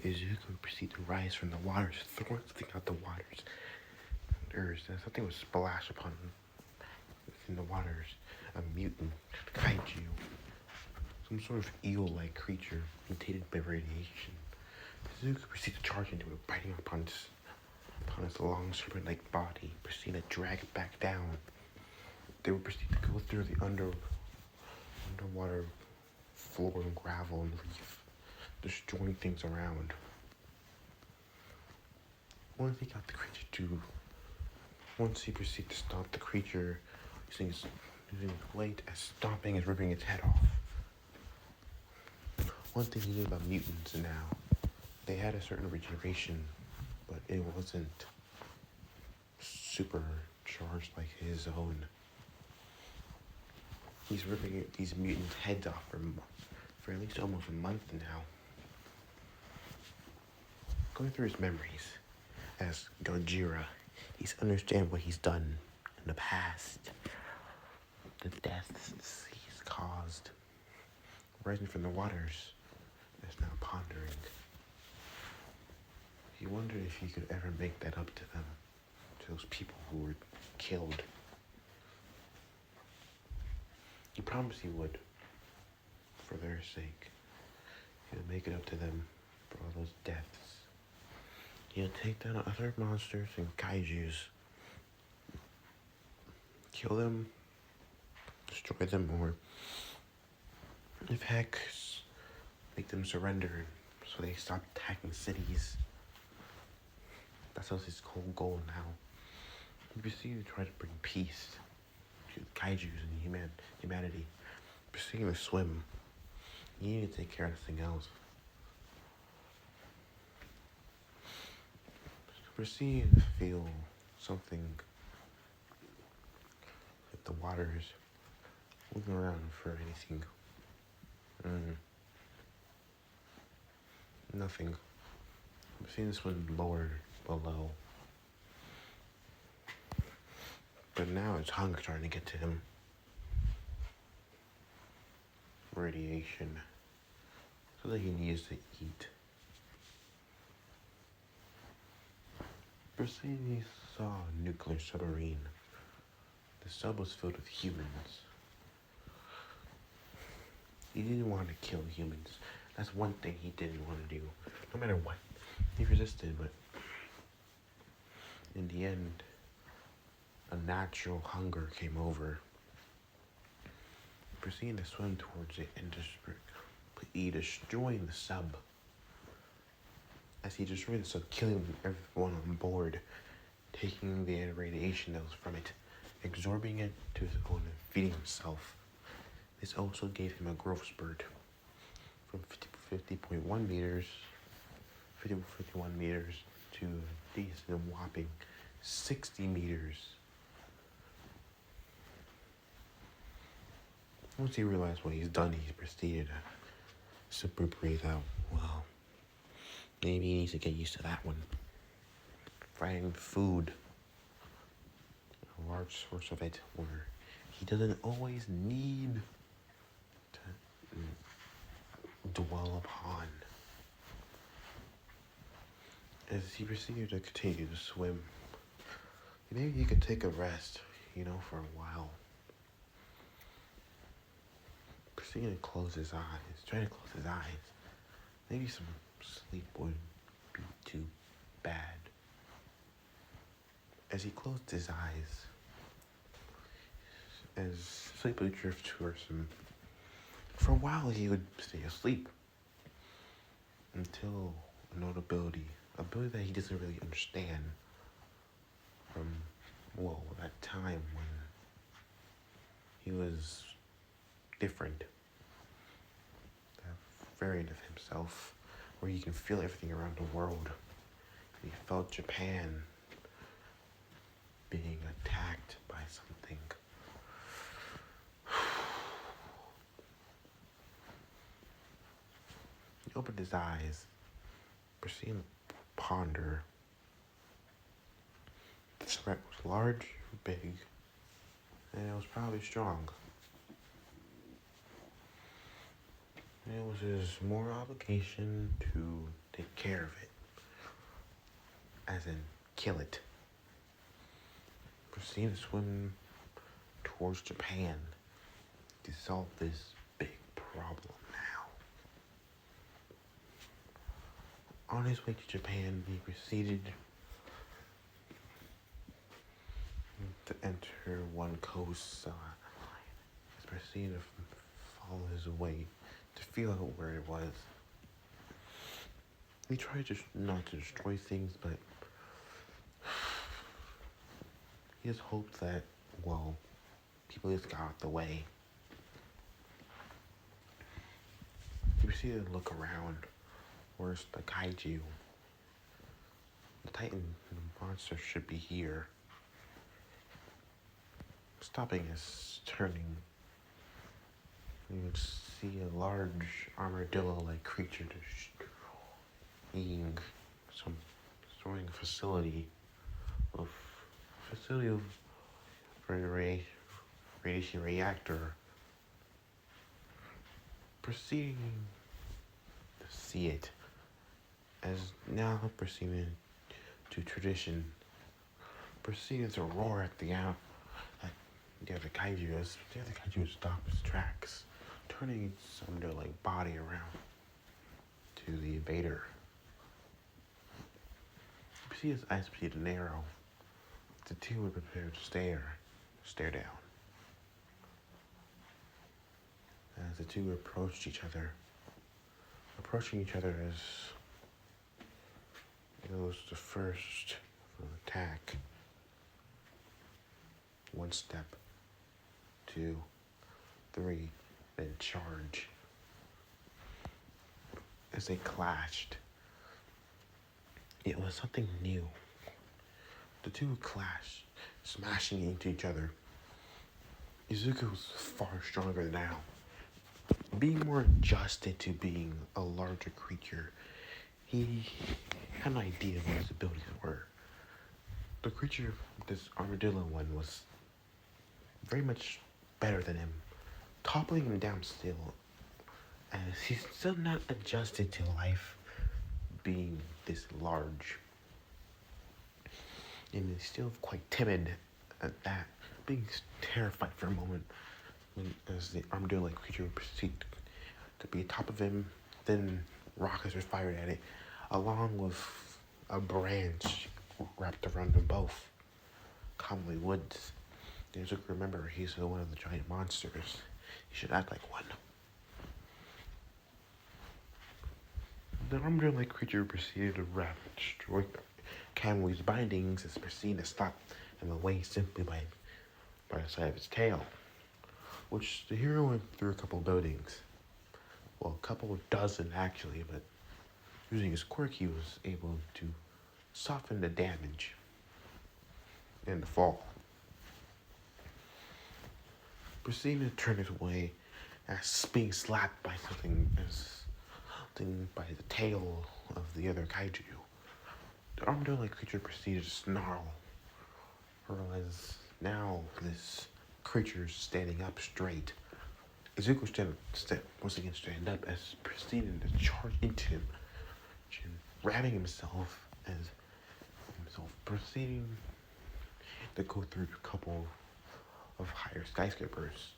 Izuku proceeded to rise from the waters, throwing something out the waters. Something was splashed upon him within the waters. A mutant kaiju, some sort of eel-like creature mutated by radiation. Izuku proceeded to charge into it, biting upon its long serpent-like body, proceeding to drag it back down. They would proceed to go through the underwater floor and gravel and reef, destroying things around. Once he proceeded to stop the creature, using his weight as stomping is ripping its head off. One thing he knew about mutants now, they had a certain regeneration, but it wasn't supercharged like his own. He's ripping these mutants' heads off for at least almost a month now. Going through his memories as Goira, he's understand what he's done in the past, the deaths he's caused. Rising from the waters, is now pondering. He wondered if he could ever make that up to them, to those people who were killed. He promised he would, for their sake. He would make it up to them for all those deaths. He'll take down other monsters and kaijus, kill them, destroy them, or if heck, make them surrender so they stop attacking cities. That's his whole goal now. He proceeded to try to bring peace to the kaijus and humanity. Proceeding to swim. He needed to take care of everything else. Proceed to feel something like the waters moving around for anything. Nothing. I'm seeing this one lower below. But now it's hunger starting to get to him. Radiation. So that he needs to eat. Proceeding, he saw a nuclear submarine. The sub was filled with humans. He didn't want to kill humans. That's one thing he didn't want to do. No matter what. He resisted, but in the end, a natural hunger came over. Proceeding to swim towards it and destroying the sub. As he destroyed the sub, killing everyone on board, taking the radiation that was from it, absorbing it to his own and feeding himself. This also gave him a growth spurt from 51 meters to a decent whopping 60 meters. Once he realized what he's done, he proceeded to simply breathe out. Well, maybe he needs to get used to that one. Finding food, a large source of it, where he doesn't always need to dwell upon. As he proceeded to continue to swim, maybe he could take a rest, for a while. Proceeding to close his eyes, trying to close his eyes. Maybe some sleep wouldn't be too bad. As he closed his eyes, as sleep would drift towards him, for a while he would stay asleep until an ability that he doesn't really understand from, that time when he was different, that variant of himself, where he can feel everything around the world. He felt Japan being attacked by something. He opened his eyes, proceeding to ponder. The threat was large, big, and it was probably strong. It was his moral obligation to take care of it, as in kill it. Proceed to swim towards Japan to solve this big problem now. On his way to Japan, he proceeded to enter one coast. He proceeded to follow his way to feel out where it was. He tried to not to destroy things, but he just hoped that, well, people just got out the way. He proceeded to look around. Where's the Kaiju? The Titan monster should be here. Stopping his turning, you would see a large armadillo-like creature destroying a facility of radiation reactor. Proceeding to see it as now proceeding to tradition. Proceeding to roar at the other kaiju as the other kaiju stops its tracks, turning its like body around to the invader. You see his eyes proceed to narrow. The two were prepared to stare down. As the two approached each other, approaching each other as it was the first attack. 1 step, 2, 3, then charge. As they clashed, it was something new. The two clashed, smashing into each other. Izuku was far stronger now, being more adjusted to being a larger creature. He had an idea of what his abilities were. The creature, this armadillo one, was very much better than him, toppling him down still, as he's still not adjusted to life being this large. And he's still quite timid at that, being terrified for a moment as the armadillo-like creature would proceed to be atop of him. Then rockets were fired at it, along with a branch wrapped around them both, commonly woods. As you remember, he's one of the giant monsters. He should act like one. The armadillo-like creature proceeded to wrap and destroy Kamui's bindings as proceeded to stop him away simply by the side of his tail, which the hero went through a couple of buildings. Well, a couple of dozen actually, but using his quirk, he was able to soften the damage and the fall. Proceeding to turn his way as being slapped by something by the tail of the other kaiju. The armadillo-like creature proceeded to snarl, as now this creature is standing up straight. Izuku once again stand up as proceeding to charge into him, grabbing himself proceeding to go through a couple of higher skyscrapers,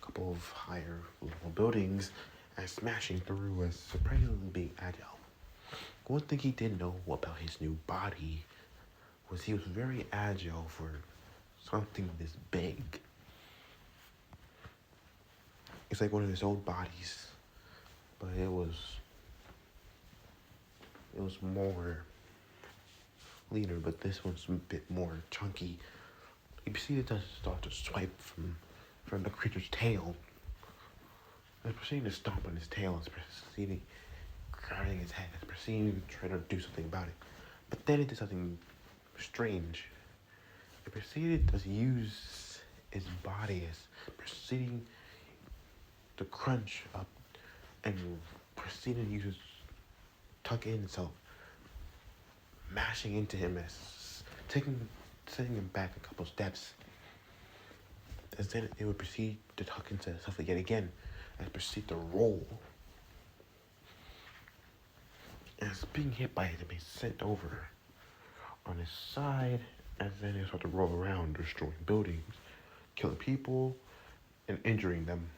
a couple of higher level buildings, and smashing through as surprisingly being agile. One thing he didn't know about his new body was he was very agile for something this big. It's like one of his old bodies, but it was more leaner, but this one's a bit more chunky. You see it does start to swipe from the creature's tail. It's proceeding to stomp on his tail. It's proceeding, grabbing his head. It's proceeding to try to do something about it. But then it did something strange. It proceeded to use his body as proceeding to crunch up and proceeded to tuck in itself, mashing into him as sending him back a couple steps. As then it would proceed to tuck into itself yet again, and proceed to roll. As being hit by it, it is sent over on his side, and then they start to roll around, destroying buildings, killing people, and injuring them.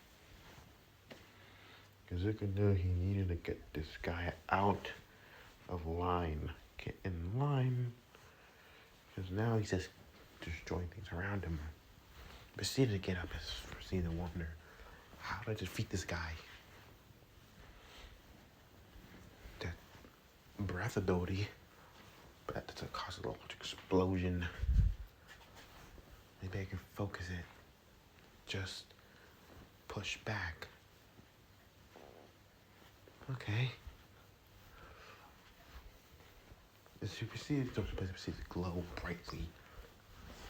Kazuka knew he needed to get this guy out of line. Get in line, because now he's just destroying things around him. Proceeded to get up as proceeded to wonder, how do I defeat this guy? That breath ability, but that's gonna cause a large explosion. Maybe I can focus it. Just push back. Okay. As you proceed, the place proceeds to glow brightly.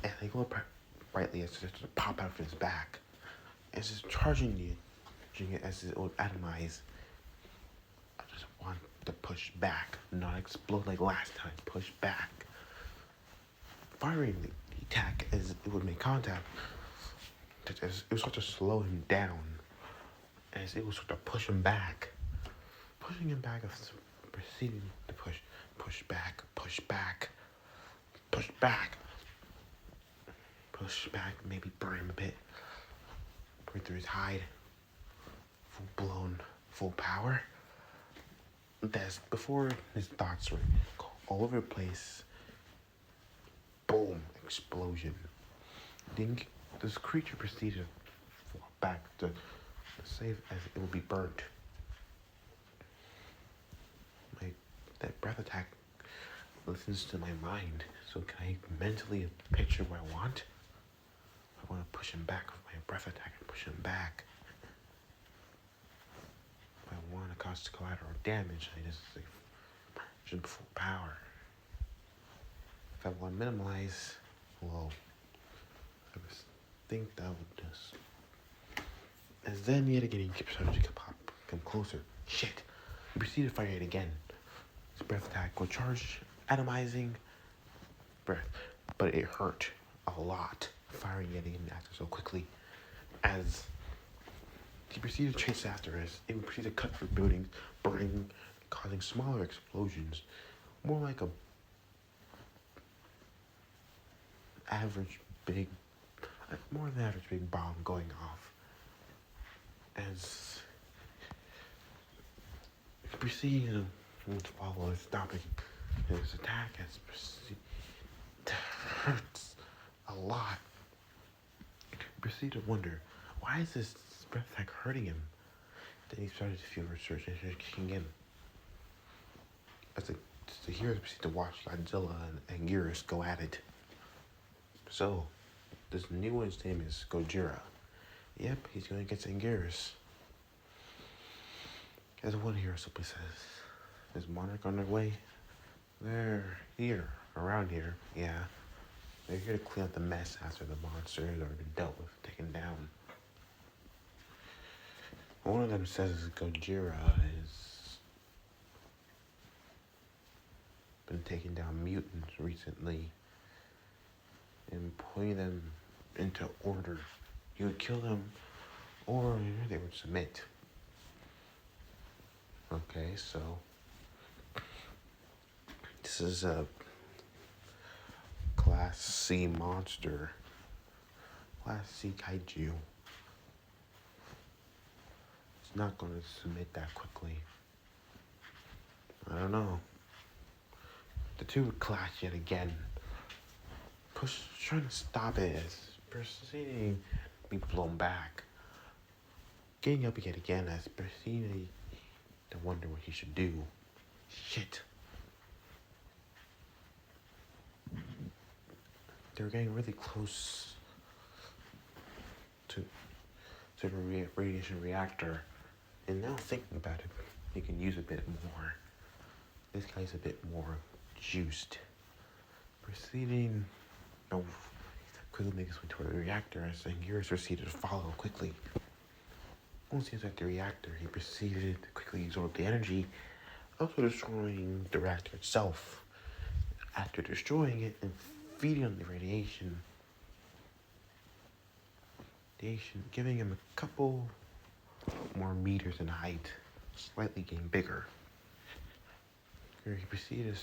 And they glow brightly as it starts to pop out of his back. As it's charging it as it would atomize. I just want to push back, not explode like last time. Push back. Firing the attack as it would make contact. As it would start to slow him down. As it would start to push him back. Pushing him back, proceeding to push back, push back, push back, push back, maybe burn him a bit, burn through his hide, full blown, full power. That's before his thoughts were all over the place. Boom, explosion. Then this creature proceeded to fall back to save as it will be burnt. That breath attack listens to my mind. So can I mentally picture what I want? I want to push him back with my breath attack and push him back. If I want to cause collateral damage, I just full power. If I want to minimize, well, I just think that would just. And then yet again, he keeps starting to come closer. Shit! He proceeded to fire it again. His breath attack will charge, atomizing breath, but it hurt a lot. Firing it again after so quickly, as he proceeded to chase after us. It would proceed to cut through buildings, burning, causing smaller explosions, more like a more than average big bomb going off. As he proceeded to follow, stopping his attack as it hurts a lot. Proceed to wonder, why is this breath attack hurting him? Then he started to feel resurgence kicking in. As the heroes proceed to watch Godzilla and Anguirus go at it. So, this new one's name is Goira. Yep, he's going against Anguirus. As one hero simply says, is Monarch on their way? They're here, around here, yeah. They're here to clean up the mess after the monsters are dealt with, taken down. One of them says Goira has been taking down mutants recently and putting them into order. You would kill them or they would submit. Okay, so this is a Class C monster. Class C Kaiju. It's not going to submit that quickly. I don't know. The two would clash yet again. Trying to stop it as proceeding to be blown back. Getting up yet again as proceeding to wonder what he should do. Shit. They were getting really close to the radiation reactor. And now thinking about it, he can use a bit more. This guy's a bit more juiced. Proceeding quickly make his way toward the reactor as Anguirus proceeded to follow quickly. Once he was at the reactor, he proceeded to quickly absorb the energy, also destroying the reactor itself. After destroying it and feeding on the radiation, giving him a couple more meters in height, slightly getting bigger. Here he proceeded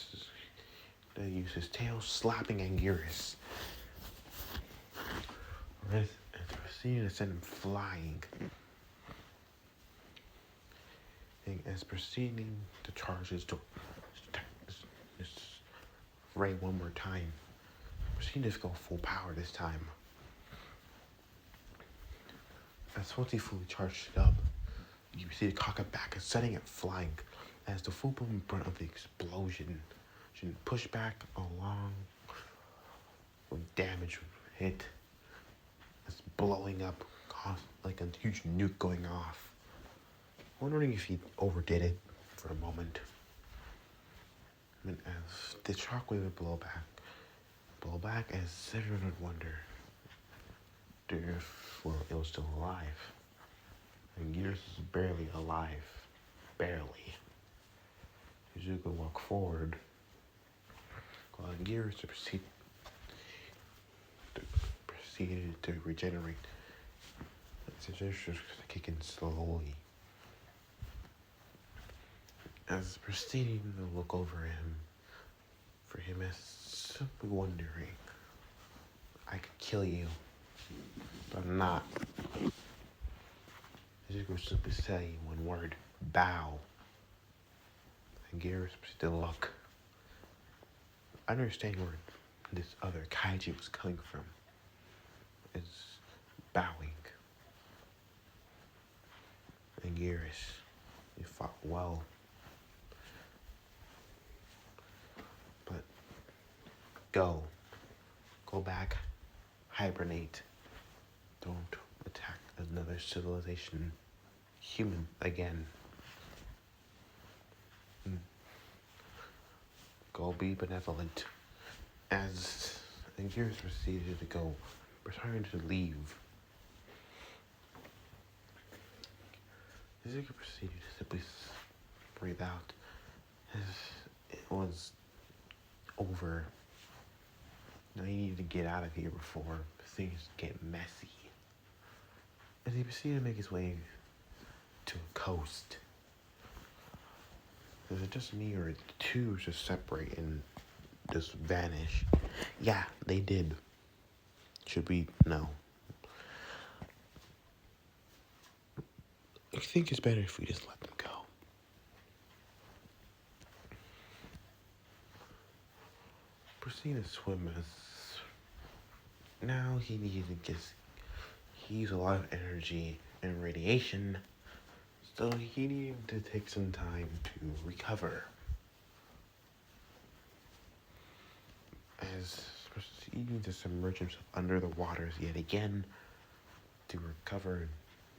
to use his tail, slapping Anguirus. And proceeded to send him flying. And as proceeding to charge his ray one more time, proceeded to go full power this time. As once he fully charged it up, you see the cock it back and setting it flying as the full boom brunt of the explosion should push back along with damage hit. It's blowing up like a huge nuke going off. Wondering if he overdid it for a moment. And as the shockwave would blow back as everyone would wonder if it was still alive. And Gears is barely alive. Barely. You could walk forward. While Gears proceeded to regenerate. It's just kicking slowly. As proceeding to look over him, for him as simply wondering, I could kill you, but I'm not. As could simply say one word, bow. And Garrus proceeded to look. Understanding where this other Kaiju was coming from is bowing. And Garrus, you fought well. But go back, hibernate. Don't attack another civilization, human again. Go be benevolent. As Anguirus proceeded to go, preparing to leave, Ezekiel proceeded to simply breathe out as it was over. Now he needed to get out of here before things get messy. As he proceeded to make his way to a coast, is it just me or the two just separate and just vanish? Yeah, they did. Should we? No. I think it's better if we just let them go. Proceed to swim as now he needed to he used a lot of energy and radiation, so he needed to take some time to recover. As proceeding to submerge himself under the waters yet again to recover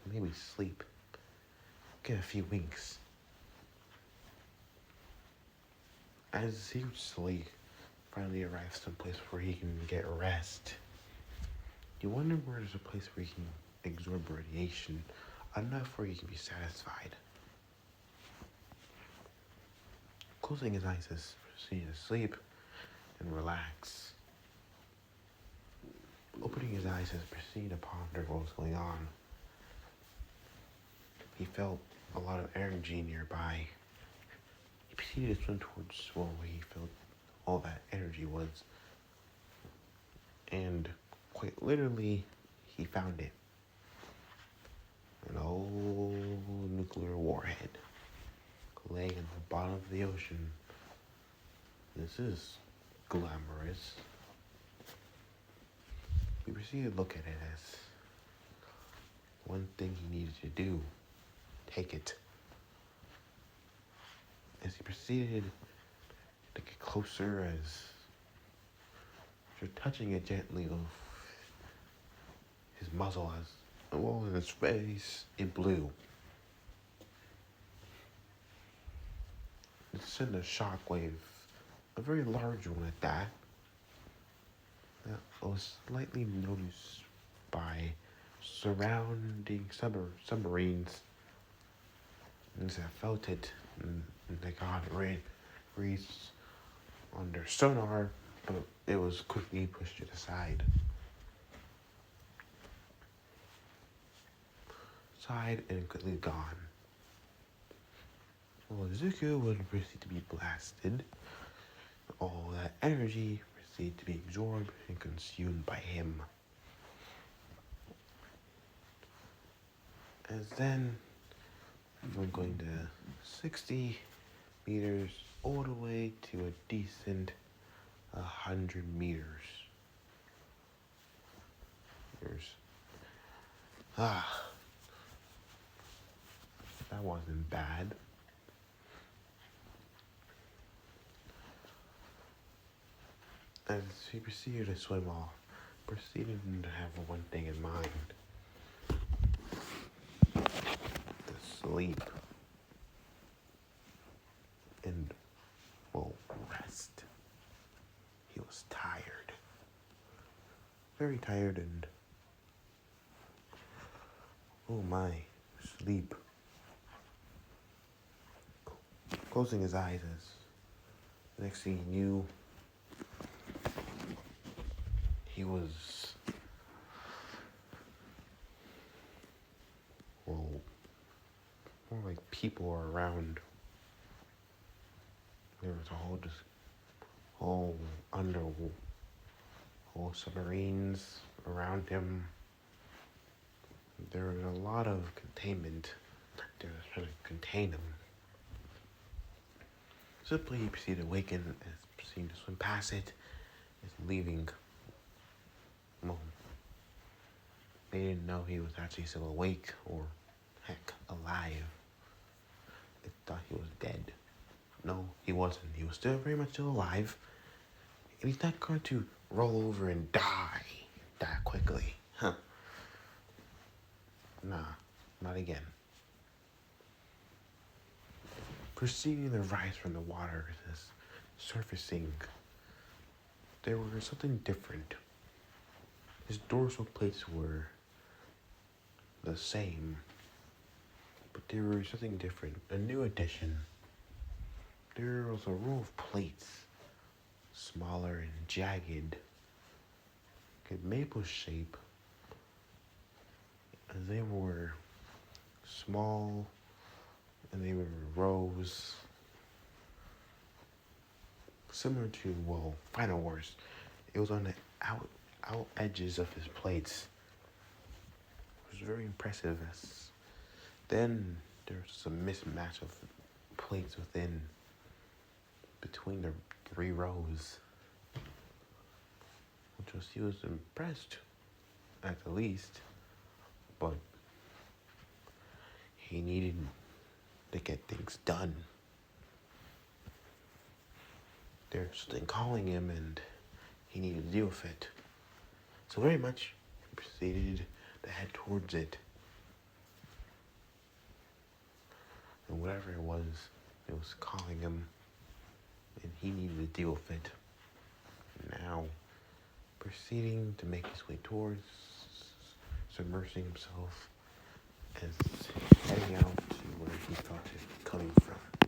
and maybe sleep. Get a few winks. As he would slowly finally arrive someplace where he can get rest. You wonder where there's a place where he can absorb radiation enough where he can be satisfied. Closing his eyes as proceeding to sleep and relax. Opening his eyes as proceeding to ponder what was going on. He felt a lot of energy nearby. He proceeded to swim towards where he felt all that energy was. And quite literally, he found it. An old nuclear warhead laying in the bottom of the ocean. This is glamorous. We proceeded to look at it as one thing he needed to do. Take it. As he proceeded to get closer, as you're touching it gently with his muzzle, as well in his face, it blew. It sent a shockwave, a very large one at that was slightly noticed by surrounding submarines. And I felt it, and they got reads on their sonar, but it was quickly pushed to the side. outside and quickly gone. Well, Zuko would proceed to be blasted. All that energy proceeded to be absorbed and consumed by him. And then I'm going to 60 meters all the way to a decent 100 meters. That wasn't bad. As he proceeded to swim off, proceeded to have one thing in mind. To sleep. And, rest. He was tired. Very tired and, sleep. Closing his eyes as next thing he knew, he was, more like people were around. There was a whole submarines around him. There was a lot of containment. They were trying to contain him. Simply, he proceeded to awaken and proceeded to swim past it, and leaving. Well, they didn't know he was actually still awake or, heck, alive. They thought he was dead. No, he wasn't. He was still very much still alive. And he's not going to roll over and die that quickly. Nah, not again. Perceiving the rise from the water as surfacing, there was something different. His dorsal plates were the same, but there was something different, a new addition. There was a row of plates, smaller and jagged, like maple shape, and they were small, and they were rows, similar to, Final Wars. It was on the out edges of his plates. It was very impressive. Then there was a mismatch of plates between the 3 rows, he was impressed, at the least, but he needed to get things done. There's something calling him, and he needed to deal with it. So very much he proceeded to head towards it. And whatever it was calling him, and he needed to deal with it. Now, proceeding to make his way towards submersing himself as heading out to where he thought it coming from.